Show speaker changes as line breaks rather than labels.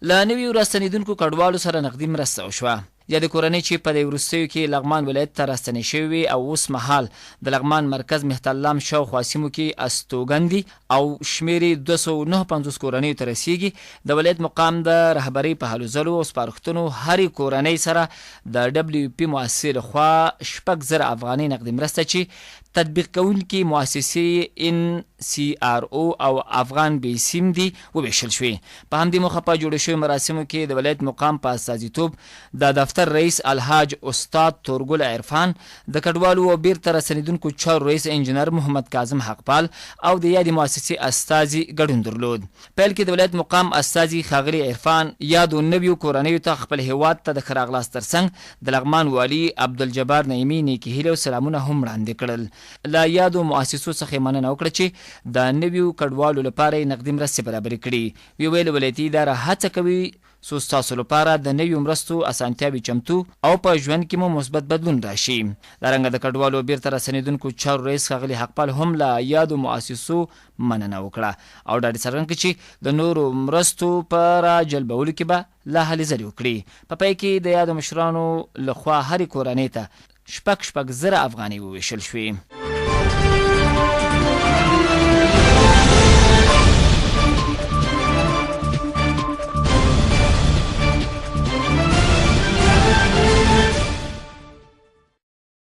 له نویو راستنېدونکو کډوالو سره نقدي مرسته وشوه. یا د کورنۍ چې په دې وروستیو کې لغمان ولایت ته راستنې شوي او اوس مهال د لغمان مرکز مهتالام شاوخوا سیمو کې استوګن دي او شمېر یې 259 کورنیو ته رسیږي. د ولایت مقام د رهبرۍ په هلو ځلو او سپارښتنو هرې کورنۍ سره د WP مؤسسې لخوا 6,000 افغانۍ نقدي مرسته چې تطبیق کوونکي مؤسسې NCRO او افغان بیسیم دي وویشل شوي. په همدې موخه په جوړو شوي مراسمو کې د ولایت مقام په استازیتوب د دفتر رئیس الحاج استاد تورګل عرفان، د کډوالو او بیرته راستنېدونکو چارو رئیس انجینر محمد کاظم حقپال او د یادې مؤسسې استازي ګډون درلود. پیل کې د ولایت مقام استازي ښاغلي عرفان یادو نویو کورنیو ته خپل هیواد ته د ښه راغلاست ترڅنګ د لغمان والي عبدالجبار نعیمي نیکې هیلې او سلامونه هم وړاندې کړل. له یادو مؤسسو څخه مننه وکړه چې د نویو کډوالو لپاره یې نقدي مرستې برابرې کړي. ویې ویل ولایتي اداره هڅه کوي څو ستاسو لپاره د نویو مرستو اسانتیاوې چمتو او په ژوند کې مو مثبت بدلون راشي. دارنګه د کډوالو بیرته راستنېدونکو چارو رئیس ښاغلي حقپال هم له یادو مؤسسو مننه وکړه او ډاډ یې څرګند کړ چې د نورو مرستو په راجلبولو کې به لا هلې ځلې وکړي. په پای کې د یادو مشرانو لخوا هرې کورنۍ ته 6,000 افغانۍ وویشل شوې.